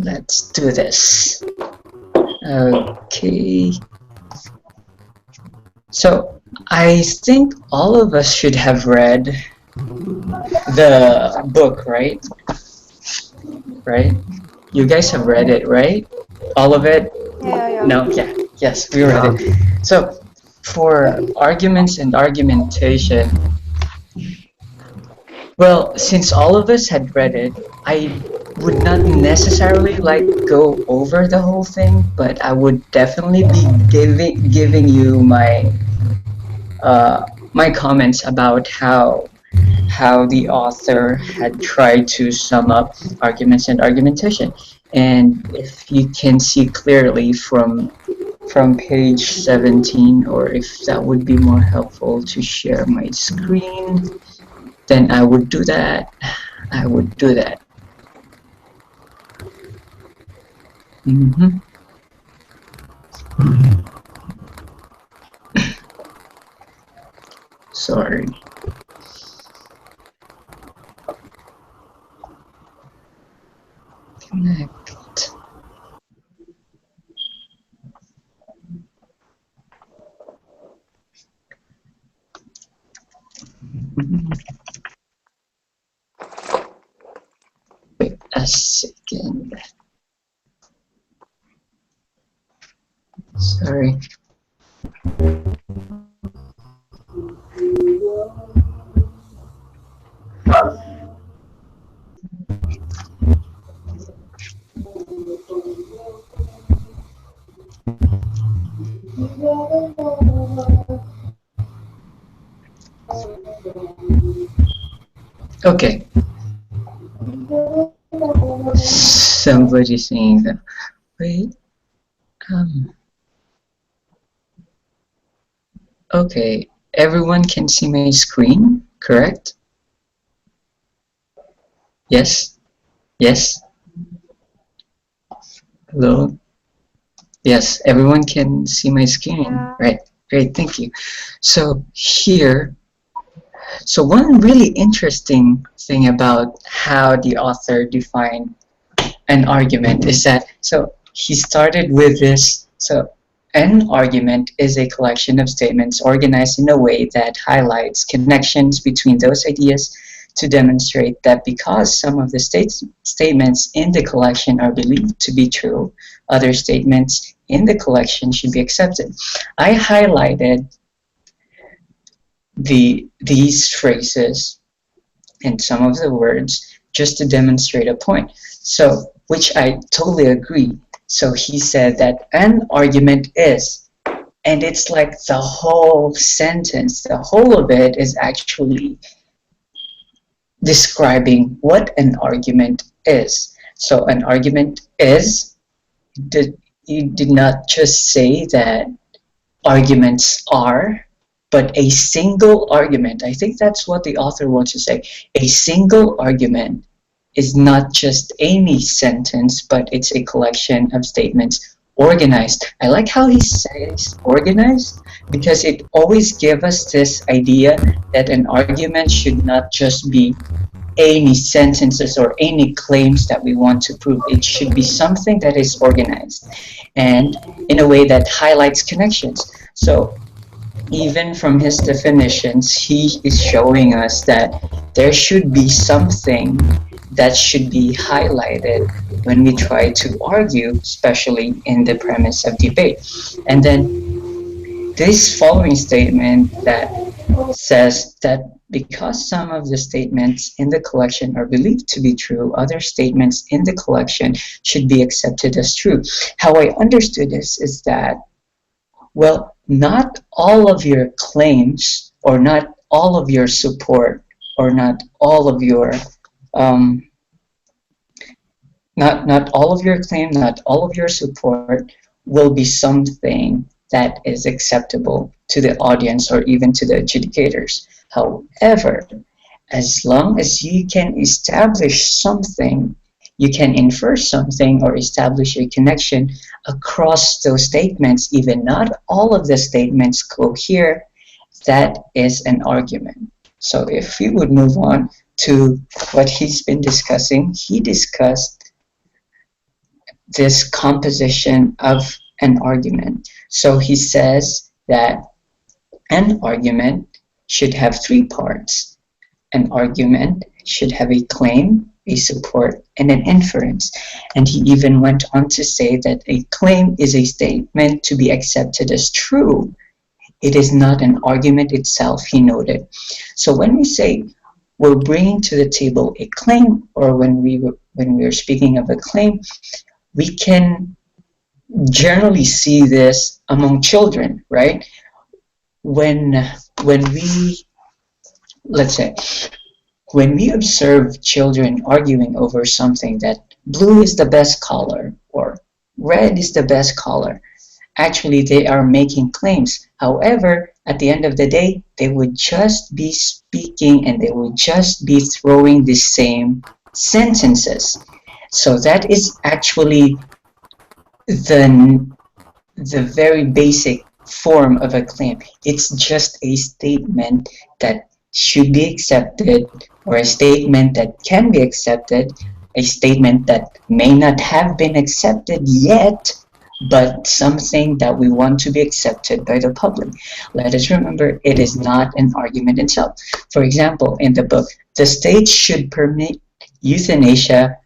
Let's do this. Okay. So I think all of us should have read the book, right? Right? You guys have read it, right? All of it? Yeah. No? Yeah. Yes, we read it. So for arguments and argumentation, well, since all of us had read it, I would not necessarily like go over the whole thing, but I would definitely be giving you my comments about how the author had tried to sum up arguments and argumentation. And if you can see clearly from page 17, or if that would be more helpful to share my screen, then I would do that. I would do that. Sorry. Connect. Wait a second. Sorry. Okay. Somebody saying that. Wait. Okay. Everyone can see my screen, correct? Yes? Yes? Hello? Yes, everyone can see my screen. Yeah. Right. Great, thank you. So here, so one really interesting thing about how the author defined an argument is that, so he started with this, so an argument is a collection of statements organized in a way that highlights connections between those ideas to demonstrate that because some of the statements in the collection are believed to be true, other statements in the collection should be accepted. I highlighted these phrases and some of the words just to demonstrate a point. So, which I totally agree. So he said that an argument is, and it's like the whole sentence, the whole of it is actually describing what an argument is. So an argument is, you did not just say that arguments are, but a single argument. I think that's what the author wants to say. A single argument is not just any sentence, but it's a collection of statements organized. I like how he says organized, because it always gives us this idea that an argument should not just be any sentences or any claims that we want to prove. It should be something that is organized and in a way that highlights connections. So even from his definitions, he is showing us that there should be something that should be highlighted when we try to argue, especially in the premise of debate. And then this following statement that says that because some of the statements in the collection are believed to be true, other statements in the collection should be accepted as true. How I understood this is that, well, not all of your claims, or not all of your support, or not all of your not all of your claim, not all of your support will be something that is acceptable to the audience or even to the adjudicators. However, as long as you can establish something, you can infer something or establish a connection across those statements, even not all of the statements cohere, that is an argument. So if we would move on to what he's been discussing, he discussed this composition of an argument. So he says that an argument should have three parts. An argument should have a claim, a support, and an inference. And he even went on to say that a claim is a statement to be accepted as true. It is not an argument itself, he noted. So when we say we're bringing to the table a claim, or when we are speaking of a claim, we can generally see this among children, right? When we, let's say, when we observe children arguing over something that blue is the best color or red is the best color, actually they are making claims. However, at the end of the day, they would just be speaking and they would just be throwing the same sentences. So that is actually the very basic form of a claim. It's just a statement that should be accepted, or a statement that can be accepted, a statement that may not have been accepted yet, but something that we want to be accepted by the public. Let us remember, it is not an argument itself. For example, in the book, the state should permit euthanasia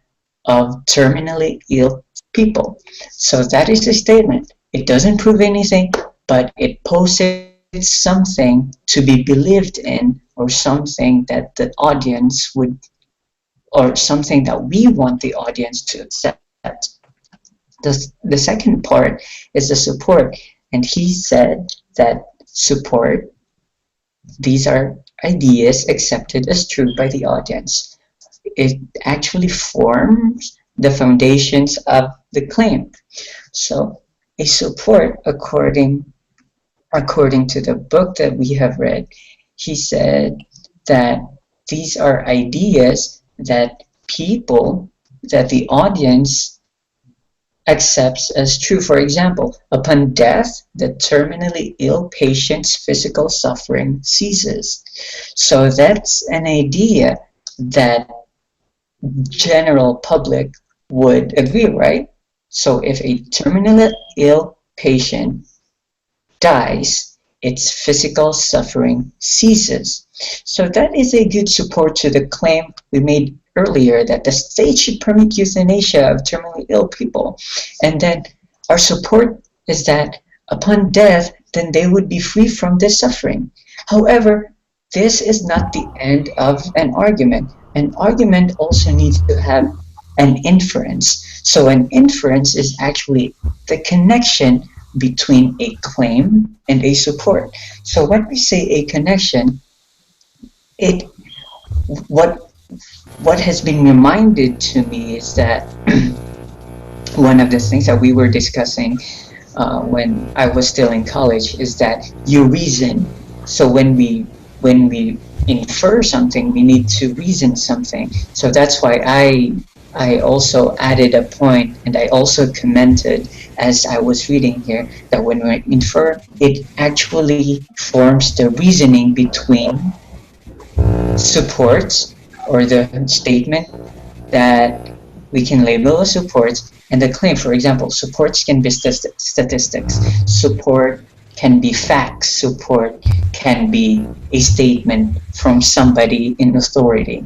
of terminally ill people. So that is a statement. It doesn't prove anything, but it posits something to be believed in, or something that the audience would, or something that we want the audience to accept. The second part is the support, and he said that support, these are ideas accepted as true by the audience. It actually forms the foundations of the claim. So a support, according to the book that we have read, he said that these are ideas that the audience accepts as true. For example, upon death, the terminally ill patient's physical suffering ceases. So that's an idea that general public would agree, right? So if a terminally ill patient dies, its physical suffering ceases. So that is a good support to the claim we made earlier, that the state should permit euthanasia of terminally ill people. And then our support is that upon death, then they would be free from this suffering. However, this is not the end of an argument. An argument also needs to have an inference. So an inference is actually the connection between a claim and a support. So when we say a connection, what has been reminded to me is that one of the things that we were discussing when I was still in college is that you reason. So when we infer something, we need to reason something. So that's why I also added a point, and I also commented as I was reading here, that when we infer, it actually forms the reasoning between supports, or the statement that we can label as supports, and the claim. For example, supports can be statistics, support can be facts, support can be a statement from somebody in authority.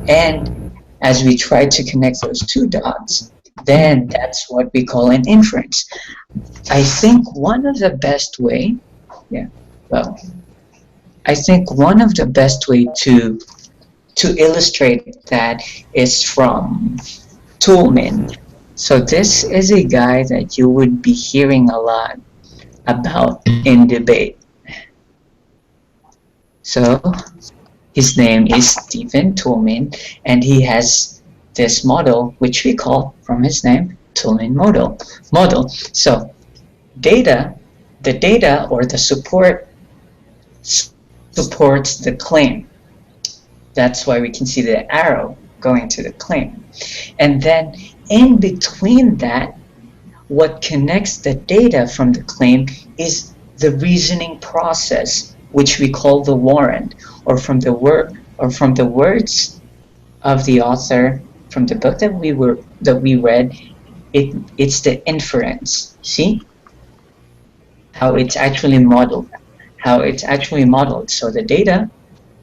And as we try to connect those two dots, then that's what we call an inference. I think one of the best way, I think one of the best way to illustrate that is from Toulmin. So this is a guy that you would be hearing a lot about in debate. So his name is Stephen Toulmin, and he has this model which we call, from his name, Toulmin model. So the data or the support supports the claim. That's why we can see the arrow going to the claim. And then in between that, what connects the data from the claim is the reasoning process, which we call the warrant, or from the words of the author from the book that we read. it's the inference. See how it's actually modeled. So the data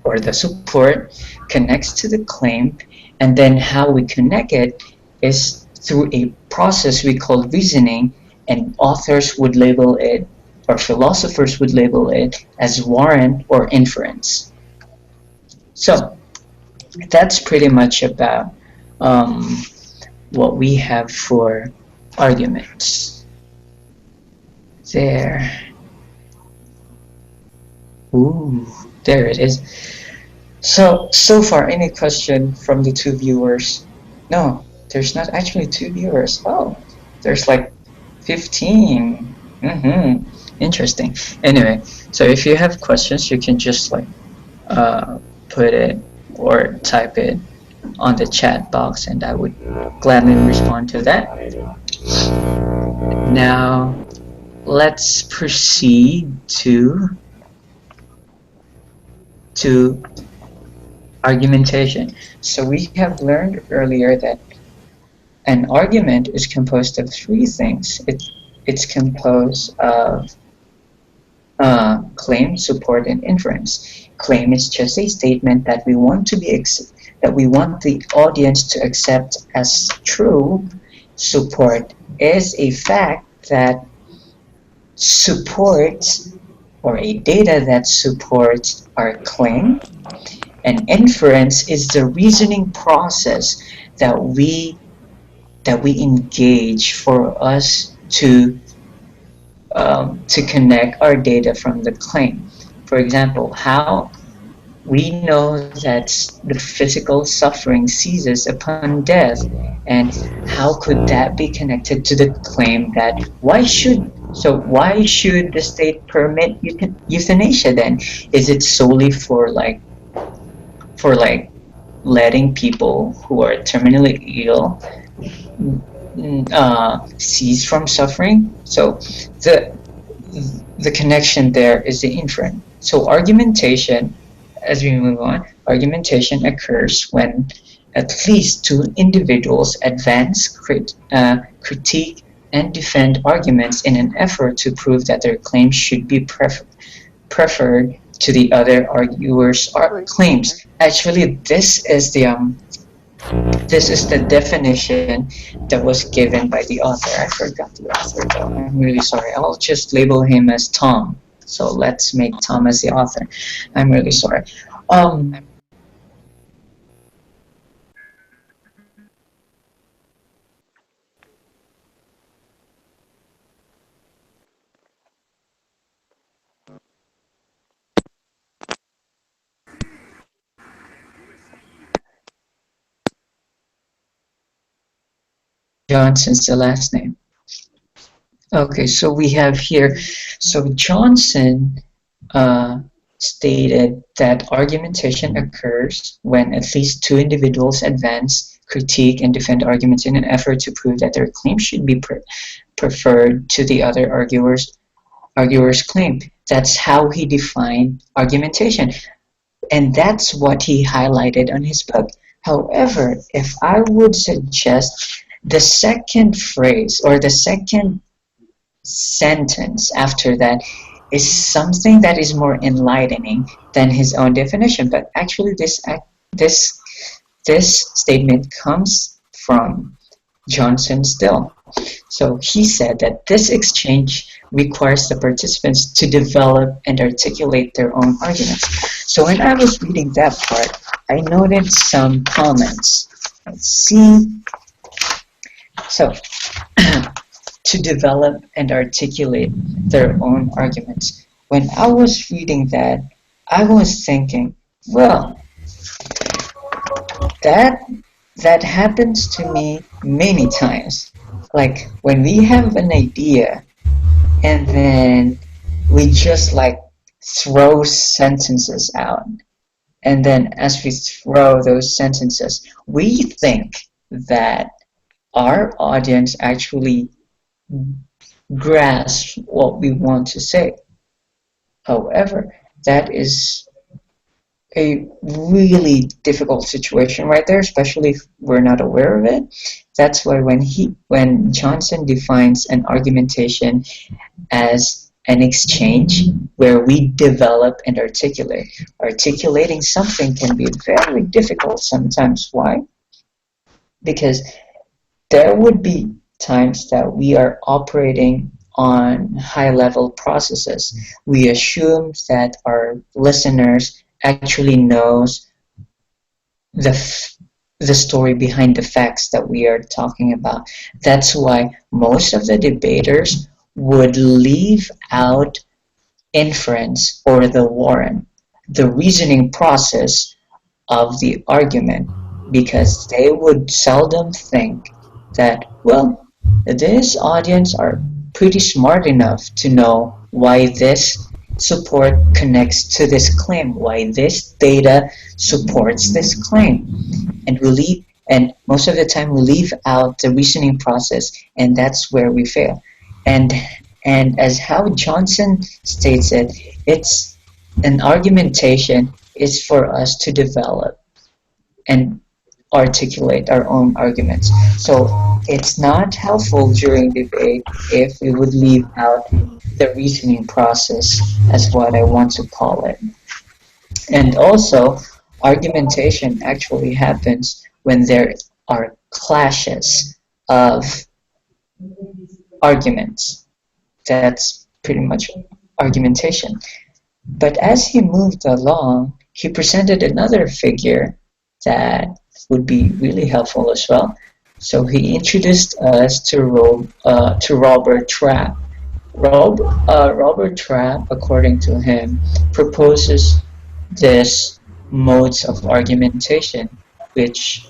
or the support connects to the claim, and then how we connect it is through a process we call reasoning, and authors would label it, or philosophers would label it, as warrant or inference. So that's pretty much about what we have for arguments. There. Ooh, there it is. So far, any question from the two viewers? No, there's not actually two viewers. Oh, there's like 15. Interesting. Anyway, so if you have questions, you can just like put it or type it on the chat box, and I would gladly respond to that. Now, let's proceed to argumentation. So we have learned earlier that an argument is composed of three things. It's composed of claim, support, and inference. Claim is just a statement that we want the audience to accept as true. Support is a fact that supports, or a data that supports our claim. And inference is the reasoning process that we engage for us to connect our data from the claim. For example, how we know that the physical suffering ceases upon death, and how could that be connected to the claim that why should the state permit euthanasia then? Is it solely for letting people who are terminally ill cease from suffering? So the connection there is the inference. So argumentation, as we move on, argumentation occurs when at least two individuals advance, critique, and defend arguments in an effort to prove that their claims should be preferred to the other arguers' claims. Actually, this is the definition that was given by the author. I forgot the author though. I'm really sorry. I'll just label him as Tom. So let's make Tom as the author. I'm really sorry. Johnson's the last name. Okay, so we have here, so Johnson stated that argumentation occurs when at least two individuals advance, critique, and defend arguments in an effort to prove that their claim should be preferred to the other arguer's claim. That's how he defined argumentation, and that's what he highlighted on his book. However, if I would suggest the second phrase or the second sentence after that is something that is more enlightening than his own definition. But actually, this statement comes from Johnson still. So he said that this exchange requires the participants to develop and articulate their own arguments. So when I was reading that part, I noted some comments. Let's see. So, to develop and articulate their own arguments. When I was reading that, I was thinking, well, that happens to me many times. Like when we have an idea and then we just like throw sentences out. And then as we throw those sentences, we think that our audience actually grasps what we want to say. However, that is a really difficult situation right there, especially if we're not aware of it. That's why when Johnson defines an argumentation as an exchange where we develop and articulate. Articulating something can be very difficult sometimes. Why? Because there would be times that we are operating on high level processes. We assume that our listeners actually knows the the story behind the facts that we are talking about. That's why most of the debaters would leave out inference or the warrant, the reasoning process of the argument, because they would seldom think that, well, this audience are pretty smart enough to know why this support connects to this claim, why this data supports this claim. And and most of the time we leave out the reasoning process, and that's where we fail. And and as how Johnson states it, it's an argumentation is for us to develop and articulate our own arguments. So it's not helpful during debate if we would leave out the reasoning process, as what I want to call it. And also, argumentation actually happens when there are clashes of arguments. That's pretty much argumentation. But as he moved along, he presented another figure that would be really helpful as well. So he introduced us to Robert Trapp. Robert Trapp, according to him, proposes this modes of argumentation, which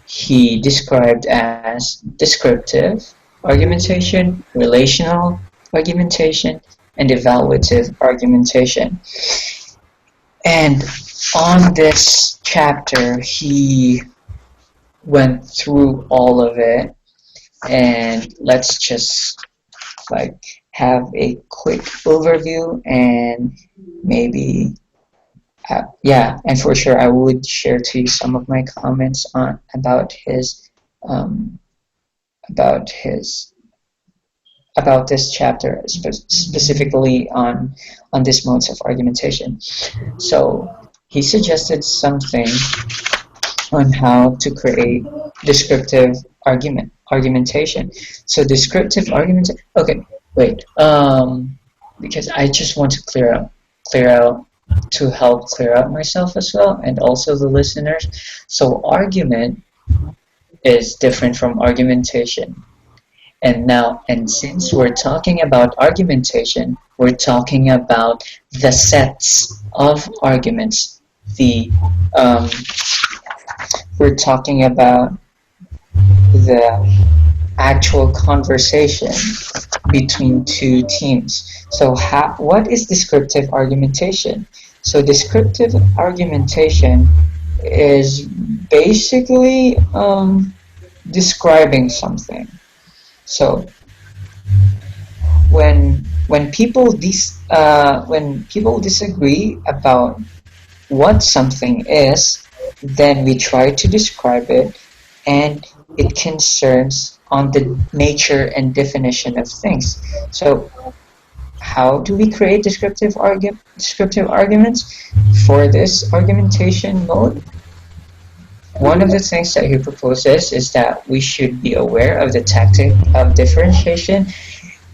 he described as descriptive argumentation, relational argumentation, and evaluative argumentation. And on this chapter, he went through all of it, and let's just like have a quick overview and maybe and for sure I would share to you some of my comments on um, about his about this chapter, specifically on this modes of argumentation. So he suggested something on how to create descriptive argumentation. So descriptive argument. Okay, wait. Because I just want to clear out to help clear out myself as well, and also the listeners. So argument is different from argumentation. And since we're talking about argumentation, we're talking about the sets of arguments. We're talking about the actual conversation between two teams. So what is descriptive argumentation? So descriptive argumentation is basically describing something. So when people disagree about what something is, then we try to describe it, and it concerns on the nature and definition of things. So how do we create descriptive arguments for this argumentation mode? One of the things that he proposes is that we should be aware of the tactic of differentiation.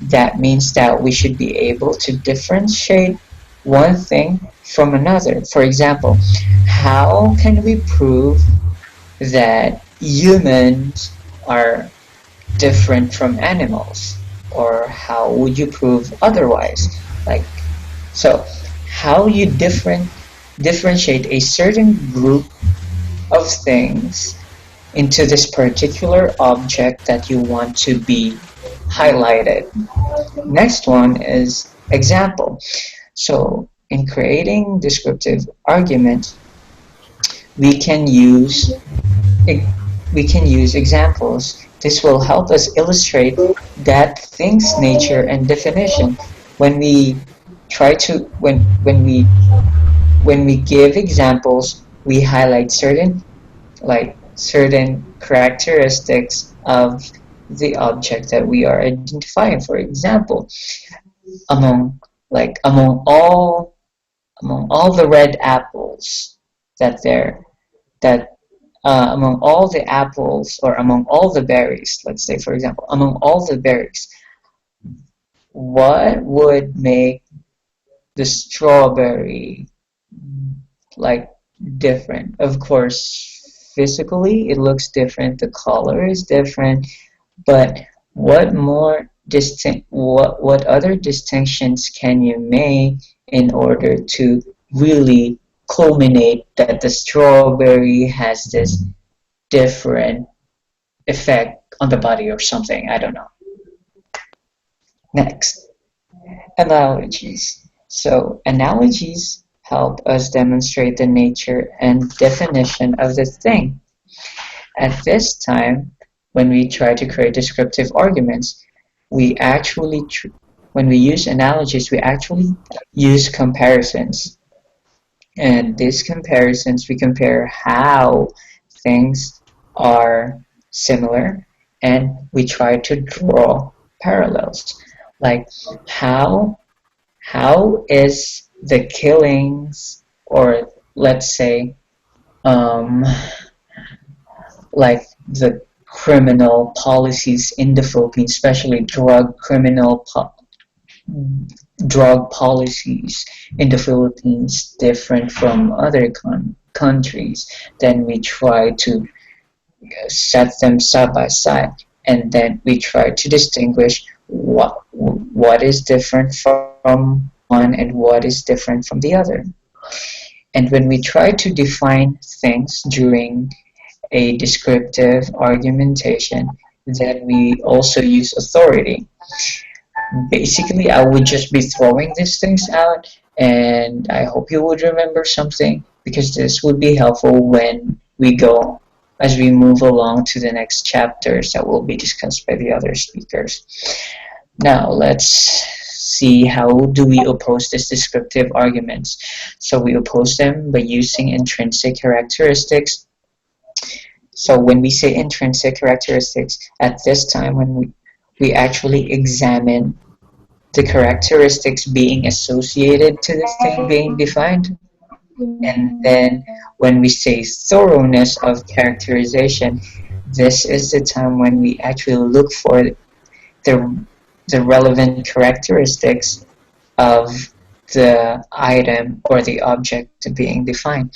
That means that we should be able to differentiate one thing from another. For example, how can we prove that humans are different from animals? Or how would you prove otherwise? So how you differentiate a certain group of things into this particular object that you want to be highlighted. Next one is example. So in creating descriptive argument, we can use examples. This will help us illustrate that thing's nature and definition. When we when we give examples, we highlight certain characteristics of the object that we are identifying. For example, among among all the red apples that there that among all the apples, or among all the berries, let's say, for example, among all the berries, what would make the strawberry like different? Of course, physically it looks different, the color is different, but what other distinctions can you make in order to really culminate that the strawberry has this different effect on the body or something? I don't know. Next, analogies. So analogies help us demonstrate the nature and definition of the thing. At this time, when we try to create descriptive arguments, we actually, when we use analogies, we actually use comparisons. And these comparisons, we compare how things are similar, and we try to draw parallels. Like how is the killings, or let's say, um, like the criminal policies in the Philippines, especially drug policies in the Philippines, different from other countries. Then we try to set them side by side, and then we try to distinguish what is different from one and what is different from the other. And when we try to define things during a descriptive argumentation, then we also use authority. Basically, I would just be throwing these things out, and I hope you would remember something, because this would be helpful when we go, as we move along to the next chapters that will be discussed by the other speakers. Now, let's see, how do we oppose these descriptive arguments? So we oppose them by using intrinsic characteristics. So when we say intrinsic characteristics, at this time, when we actually examine the characteristics being associated to the thing being defined. And then when we say thoroughness of characterization, this is the time when we actually look for the relevant characteristics of the item or the object being defined.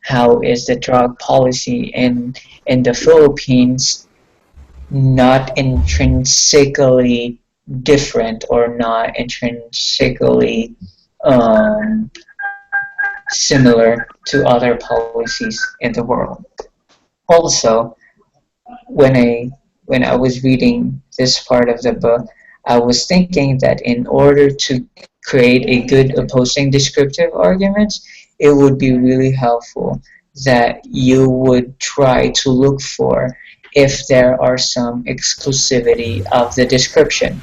How is the drug policy in the Philippines not intrinsically different, or not intrinsically similar to other policies in the world? Also, when I was reading this part of the book, I was thinking that in order to create a good opposing descriptive arguments, it would be really helpful that you would try to look for if there are some exclusivity of the description.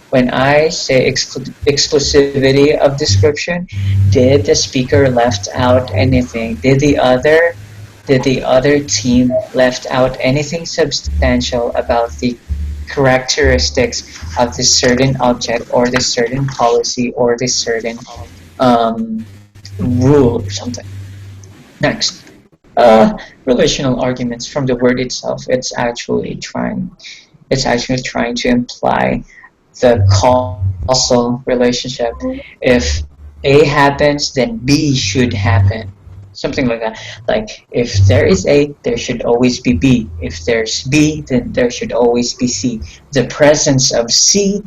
When I say exclusivity of description, did the speaker left out anything? Did the other team left out anything substantial about the characteristics of this certain object, or this certain policy, or this certain rule or something? Next, relational arguments. From the word itself, it's actually trying to imply the causal relationship. If A happens, then B should happen. Something like that. Like, if there is A, there should always be B. If there's B, then there should always be C. The presence of C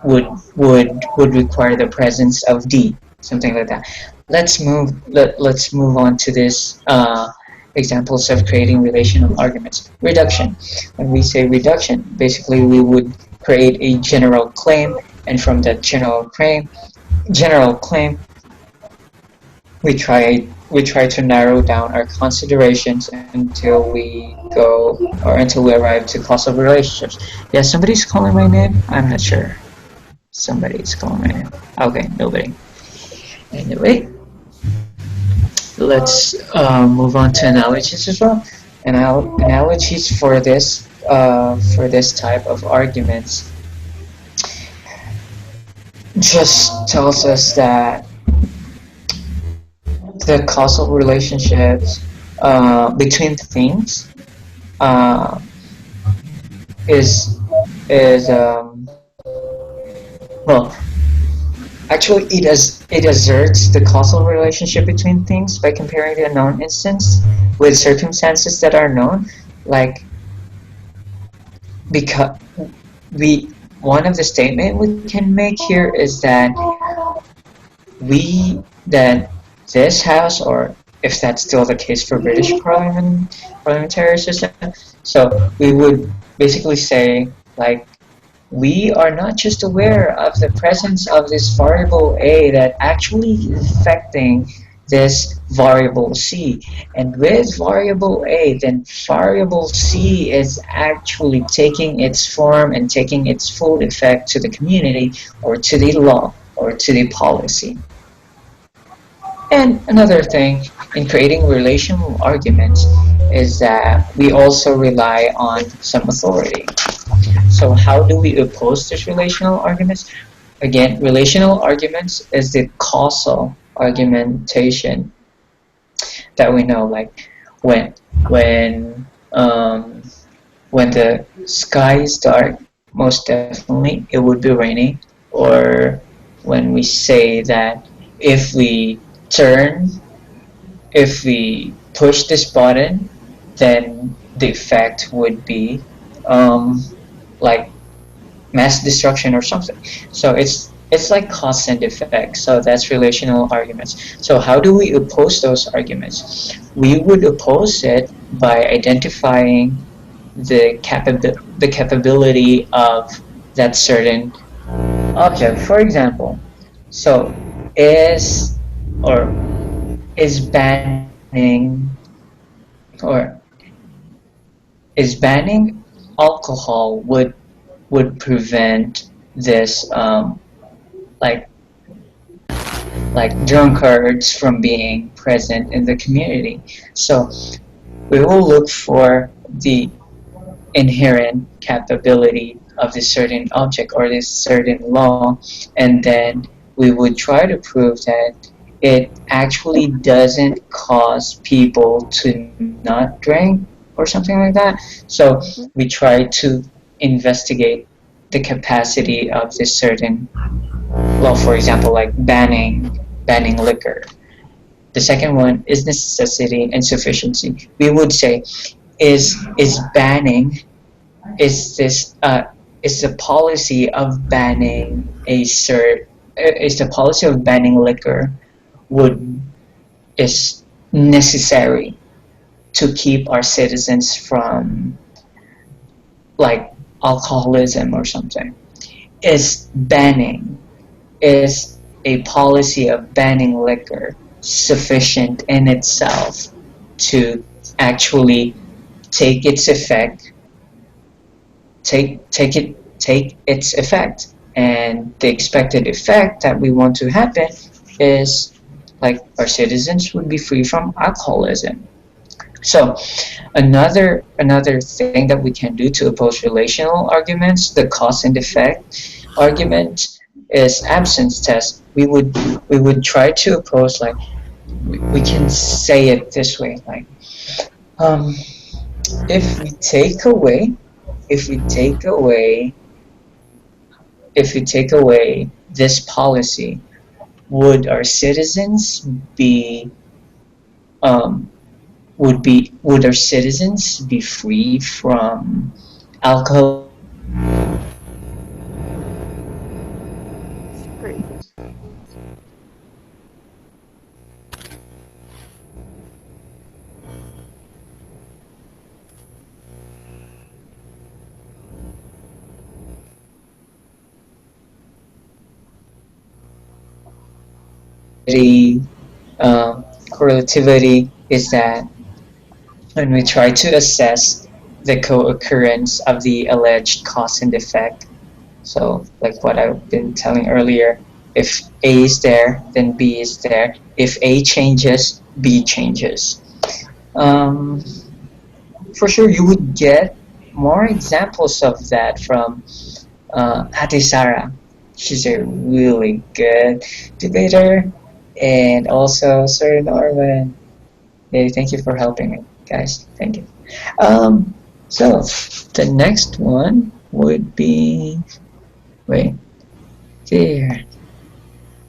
would require the presence of D. Something like that. Let's move on to this examples of creating relational arguments. Reduction. When we say reduction, basically we would create a general claim, and from that general claim, we try to narrow down our considerations until we arrive to causal relationships. Yeah, somebody's calling my name? I'm not sure. Somebody's calling my name. Okay, nobody. Anyway, let's move on to analogies as well. Analogies for this type of arguments just tells us that the causal relationships between things uh, is is well, actually it asserts the causal relationship between things by comparing the known instance with circumstances that are known, like because we one of the statement we can make here is that we that this house, or if that's still the case for British parliamentary system, so we would basically say like we are not just aware of the presence of this variable A that actually is affecting this variable C. And with variable A, then variable C is actually taking its form and taking its full effect to the community or to the law or to the policy. And another thing in creating relational arguments is that we also rely on some authority. So how do we oppose this relational arguments? Again, relational arguments is the causal argumentation that we know, like when when um, when the sky is dark, most definitely it would be raining, or when we say that if we turn, if we push this button, then the effect would be um, like mass destruction or something. So it's like cause and effect. So that's relational arguments. So how do we oppose those arguments? We would oppose it by identifying the capability of that certain object. For example, so is or is or banning alcohol would prevent this like drunkards from being present in the community. So we will look for the inherent capability of this certain object or this certain law, and then we would try to prove that it actually doesn't cause people to not drink or something like that. So Mhm. we try to investigate the capacity of this certain law, for example, like banning liquor. The second one is necessity and sufficiency. We would say is banning is the policy of banning is the policy of banning liquor would is necessary to keep our citizens from like alcoholism or something. Is banning is a policy of banning liquor sufficient in itself to actually take its effect take its effect, and the expected effect that we want to happen is like our citizens would be free from alcoholism. So another thing that we can do to oppose relational arguments, the cause and effect argument, is absence test. We would try to oppose like we can say it this way like um, if we take away if we take away if we take away this policy, would our citizens be um, would our citizens be free from alcoholism or Great. the correlativity is that when we try to assess the co-occurrence of the alleged cause and effect. So, like what I've been telling earlier, if A is there, then B is there. If A changes, B changes. Um, for sure, you would get more examples of that from Ate Sarah. She's a really good debater, and also Sir Norman. Hey, thank you for helping me, guys. Thank you. So the next one would be wait there.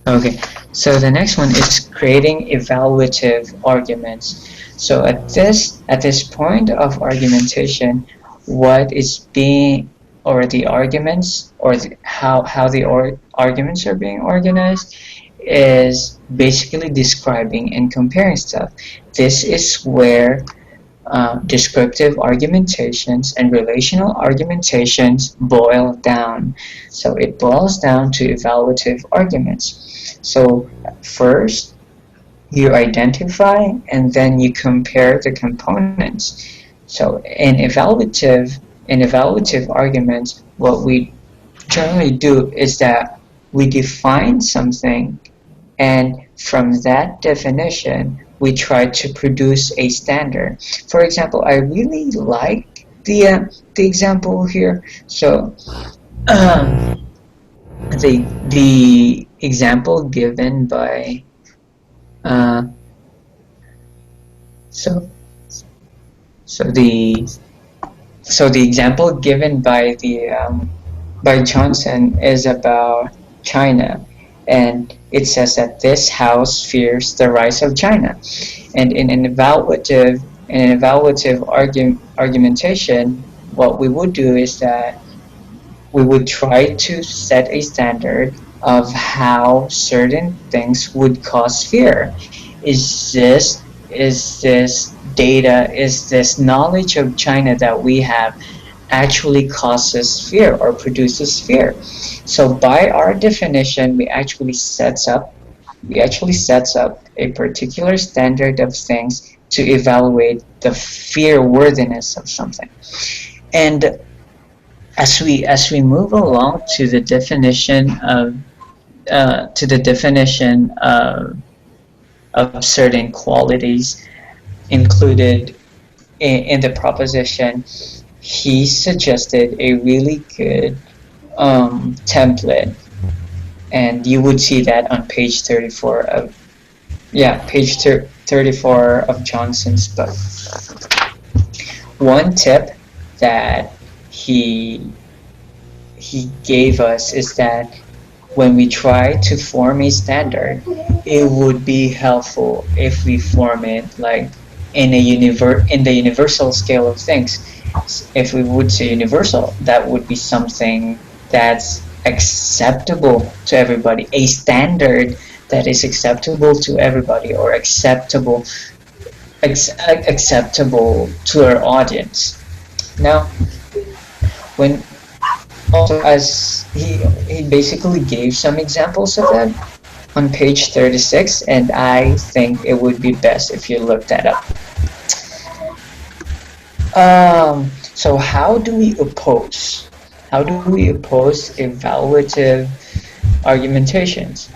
Okay, so the next one is creating evaluative arguments. So at this point of argumentation, what is being or the arguments or how the arguments are being organized is basically describing and comparing stuff. This is where descriptive argumentations and relational argumentations boil down. So it boils down to evaluative arguments. So first you identify and then you compare the components. So in evaluative arguments, what we generally do is that we define something, and from that definition we try to produce a standard. For example, I really like the example here. So um, the example given by uh, so so the example given by Johnson is about China, and it says that this house fears the rise of China. And in an evaluative argumentation, what we would do is that we would try to set a standard of how certain things would cause fear. Is this data, is this knowledge of China that we have actually causes fear or produces fear? So by our definition, we actually sets up a particular standard of things to evaluate the fear worthiness of something. And as we move along to the definition of certain qualities included in the proposition, he suggested a really good template, and you would see that on page 34 of Johnson's book. One tip that he gave us is that when we try to form a standard, it would be helpful if we form it like in the universal scale of things. If we would say universal, that would be something that's acceptable to everybody, a standard that is acceptable to everybody, or acceptable to our audience. Now, when also, as he basically gave some examples of that on page 36, and I think it would be best if you look that up. So how do we oppose evaluative argumentations?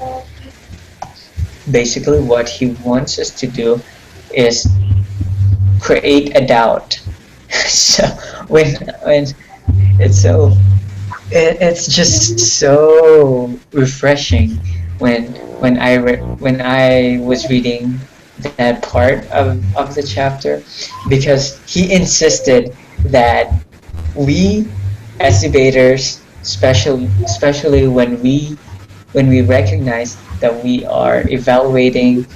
Basically, what he wants us to do is create a doubt. So when it's just so refreshing when I was reading that part of the chapter, because he insisted that we as debaters, especially when we recognize that we are evaluating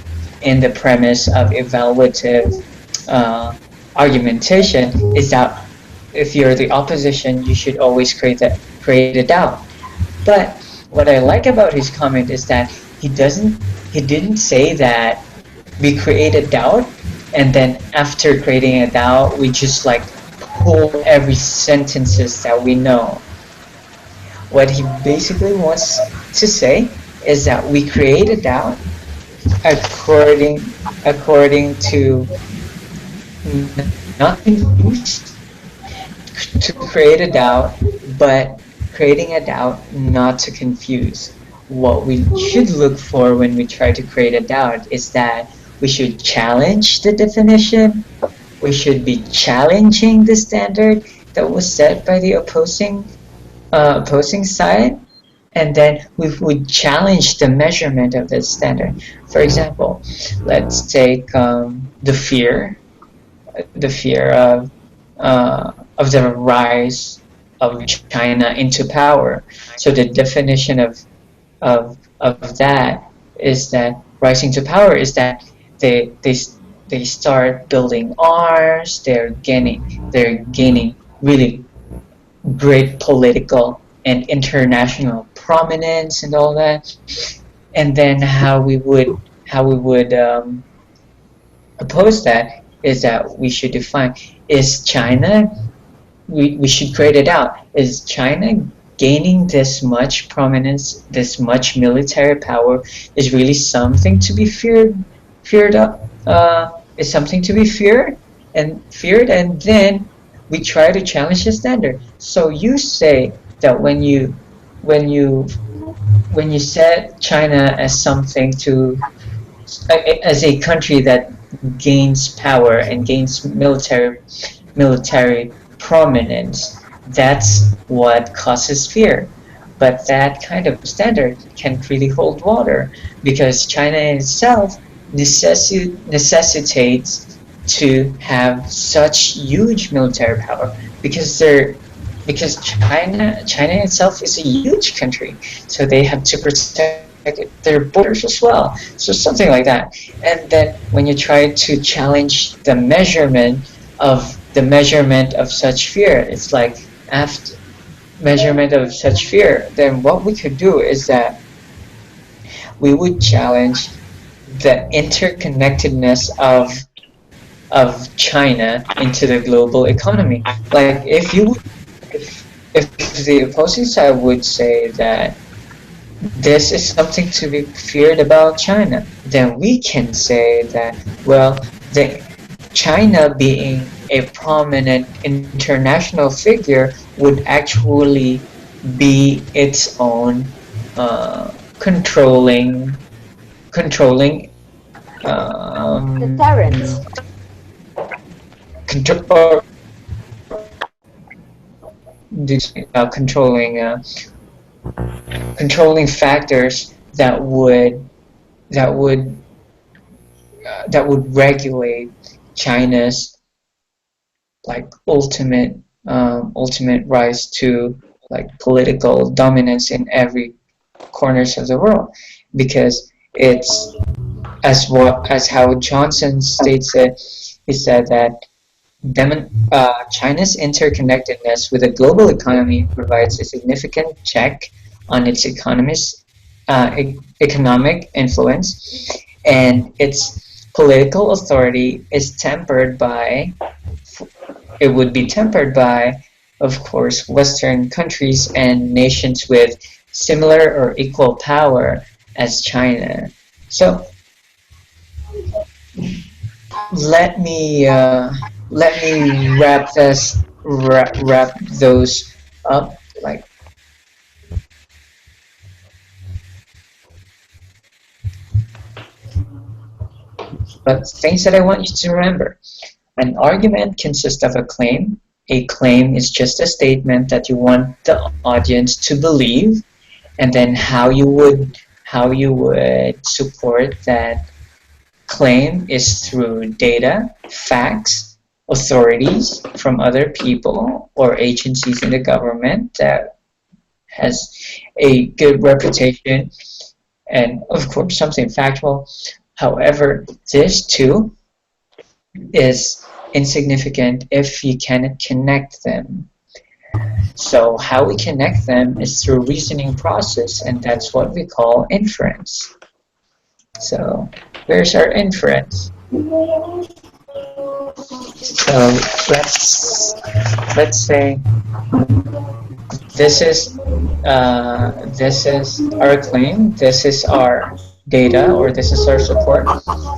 in the premise of evaluative argumentation, is that if you're the opposition, you should always create a doubt. But what I like about his comment is that he didn't say that we create a doubt and then after creating a doubt we just like pull every sentences that we know. What he basically wants to say is that we create a doubt according to not confused to create a doubt, but creating a doubt not to confuse. What we should look for when we try to create a doubt is that we should challenge the definition. We should be challenging the standard that was set by the opposing side, and then we would challenge the measurement of the standard. For example, let's take the fear of the rise of China into power. So the definition of that is that rising to power is that they they they start building arms. They're gaining really great political and international prominence and all that. And then how we would oppose that is that we should define, is China, we should grade it out. Is China gaining this much prominence, this much military power, is really something to be feared up? Is something to be feared, and then we try to challenge the standard. So you say that when you when you set China as something to as a country that gains power and gains military prominence, that's what causes fear. But that kind of standard can't really hold water because China itself necessitates to have such huge military power because China itself is a huge country, so they have to protect their borders as well. So something like that. And then when you try to challenge the measurement of such fear, it's like after measurement of such fear, then what we could do is that we would challenge the interconnectedness of China into the global economy. Like if the opposing side would say that this is something to be feared about China, then we can say that, well, the China being a prominent international figure would actually be its own controlling Deterrent. or controlling factors that would regulate China's like ultimate rise to like political dominance in every corners of the world, because it's as Howard Johnson states it. He said that China's interconnectedness with the global economy provides a significant check on its economic influence, and its political authority is tempered by. It would be tempered by, of course, Western countries and nations with similar or equal power as China. So let me wrap those up. Like, but things that I want you to remember: an argument consists of a claim. A claim is just a statement that you want the audience to believe, and then how you would support that claim is through data, facts, authorities from other people or agencies in the government that has a good reputation, and of course something factual. However, this too is insignificant if you cannot connect them. So how we connect them is through reasoning process, and that's what we call inference. So where's our inference? So let's say this is our claim, this is our data, or this is our support,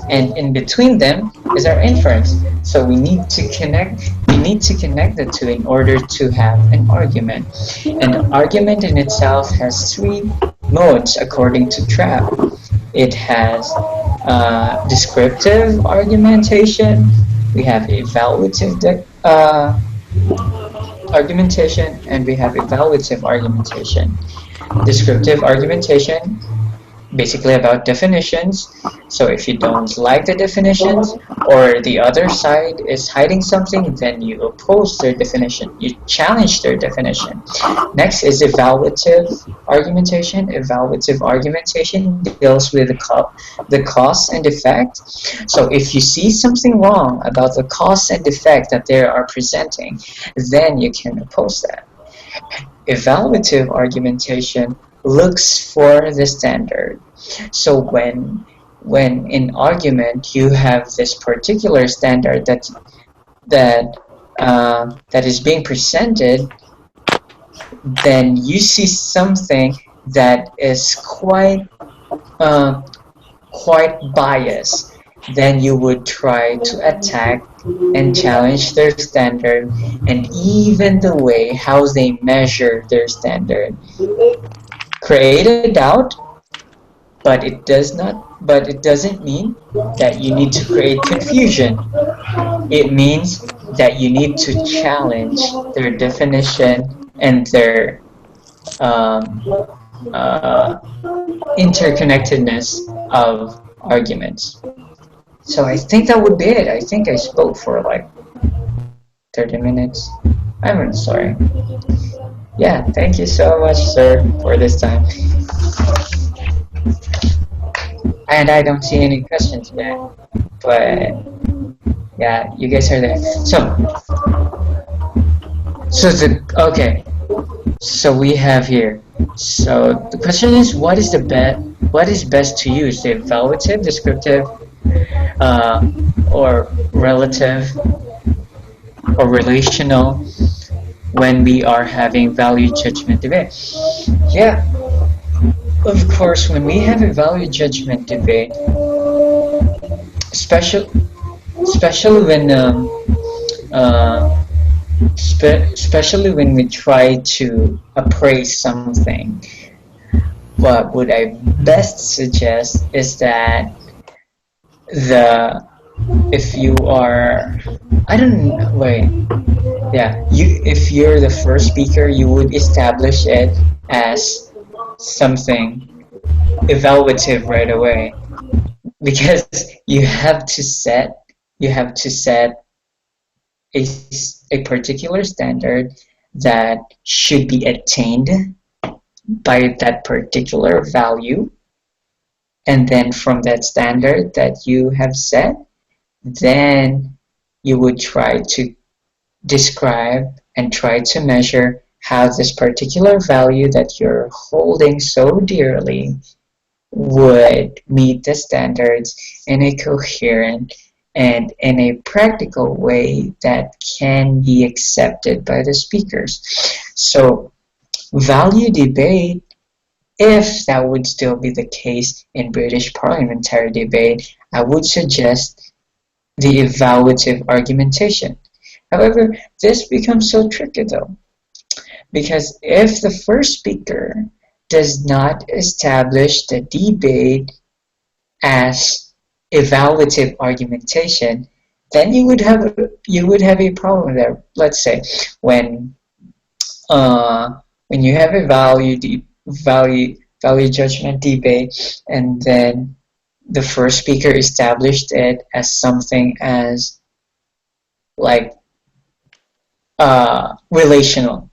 and in between them is our inference. So we need to connect the two in order to have an argument. An argument in itself has three modes according to Trapp. It has descriptive argumentation, we have evaluative argumentation, and we have evaluative argumentation. Descriptive argumentation, basically about definitions. So if you don't like the definitions or the other side is hiding something, then you oppose their definition. You challenge their definition. Next is evaluative argumentation. Evaluative argumentation deals with the cause and effect. So if you see something wrong about the cause and effect that they are presenting, then you can oppose that. Evaluative argumentation looks for the standard. So when in argument you have this particular standard that is being presented, then you see something that is quite biased. Then you would try to attack and challenge their standard, and even the way how they measure their standard. Create a doubt, but it doesn't mean that you need to create confusion. It means that you need to challenge their definition and their um, uh, interconnectedness of arguments. So I think that would be it. I think I spoke for like 30 minutes. I'm really sorry. Yeah, thank you so much, sir, for this time. And I don't see any questions yet. But yeah, you guys are there. Okay. So we have here. So the question is, what is best to use? The evaluative, descriptive, or relative, or relational when we are having value judgment debate? Yeah, of course, when we have a value judgment debate, especially when especially when we try to appraise something, what would I best suggest is that if you are, I don't know, wait, yeah, if you're the first speaker, you would establish it as something evaluative right away, because you have to set a particular standard that should be attained by that particular value, and then from that standard that you have set, then you would try to describe and try to measure how this particular value that you're holding so dearly would meet the standards in a coherent and in a practical way that can be accepted by the speakers. So value debate, if that would still be the case in British parliamentary debate, I would suggest the evaluative argumentation. However, this becomes so tricky though, because if the first speaker does not establish the debate as evaluative argumentation, then you would have a problem there. Let's say when you have a value judgment debate, and then the first speaker established it as something as like relational.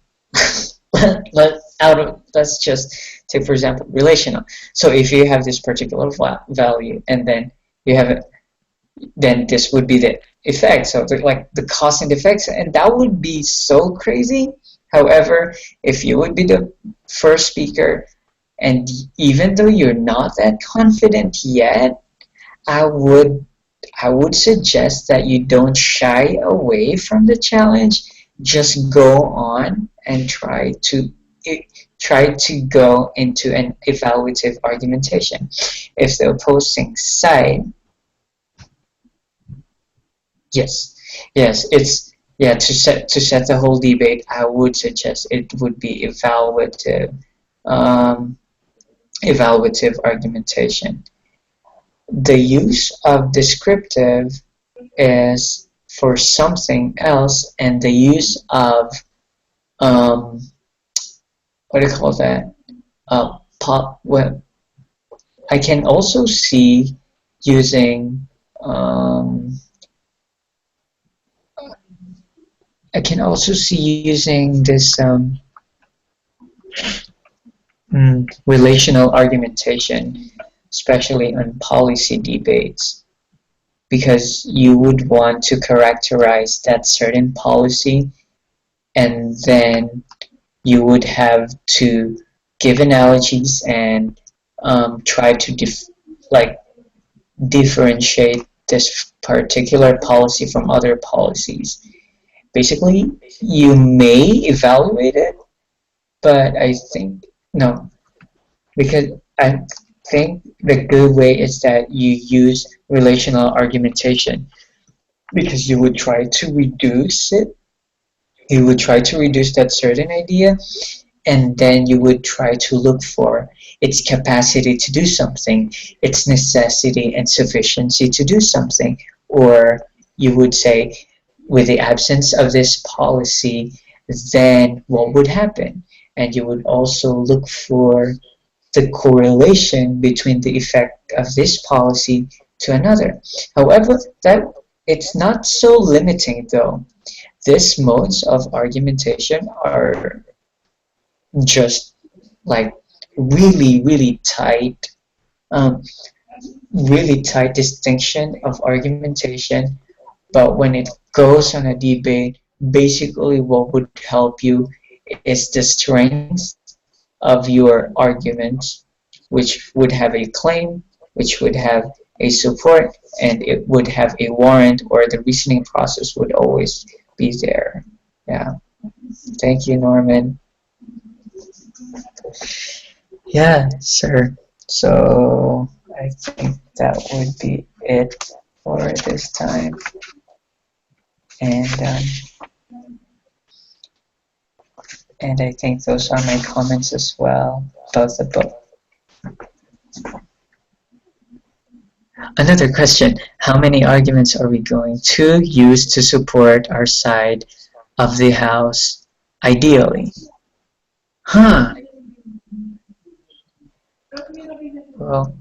Let's just take, for example, relational. So if you have this particular value, and then you have it, then this would be the effect. So like the cause and effects, and that would be so crazy. However, if you would be the first speaker, and even though you're not that confident yet, I would suggest that you don't shy away from the challenge. Just go on and try to go into an evaluative argumentation. If the opposing side, to set the whole debate, I would suggest it would be evaluative argumentation. the use of descriptive is for something else, and the use of um, what do you call that? Well, I can also see using this relational argumentation, especially on policy debates, because you would want to characterize that certain policy, and then you would have to give analogies and try to differentiate this particular policy from other policies. Basically, you may evaluate it, but I think no, because I think the good way is that you use relational argumentation, because you would try to reduce it. You would try to reduce that certain idea, and then you would try to look for its capacity to do something, its necessity and sufficiency to do something. Or you would say, with the absence of this policy, then what would happen? And you would also look for the correlation between the effect of this policy to another. However, that it's not so limiting though. These modes of argumentation are just like really, um, really tight distinction of argumentation. But when it goes on a debate, basically what would help you is the strength of your arguments, which would have a claim, which would have a support, and it would have a warrant, or the reasoning process would always be there. Yeah. Thank you, Norman. Yeah, sir. So I think that would be it for this time. And I think those are my comments as well about the book. Another question: how many arguments are we going to use to support our side of the house, ideally? Huh. Well,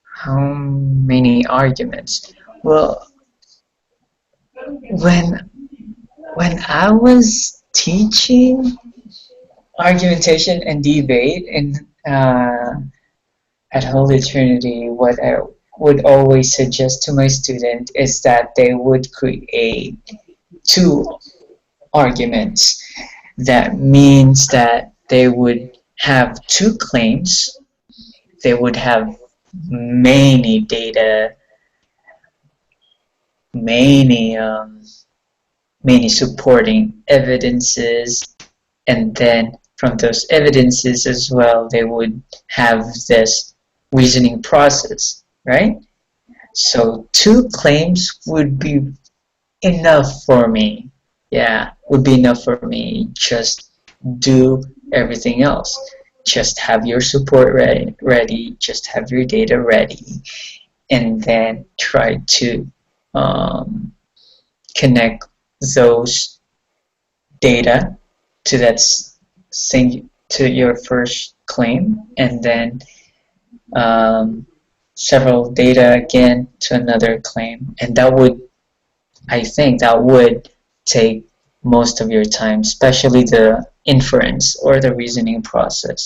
how many arguments? Well, when I was teaching argumentation and debate at Holy Trinity, what I would always suggest to my student is that they would create two arguments. That means that they would have two claims. They would have many data, many supporting evidences, and then from those evidences as well, they would have this reasoning process, right? So two claims would be enough for me. Yeah, would be enough for me. Just do everything else. Just have your support ready, just have your data ready, and then try to connect those data to that to your first claim, and then several data again to another claim, and that would, I think that would take most of your time, especially the inference or the reasoning process.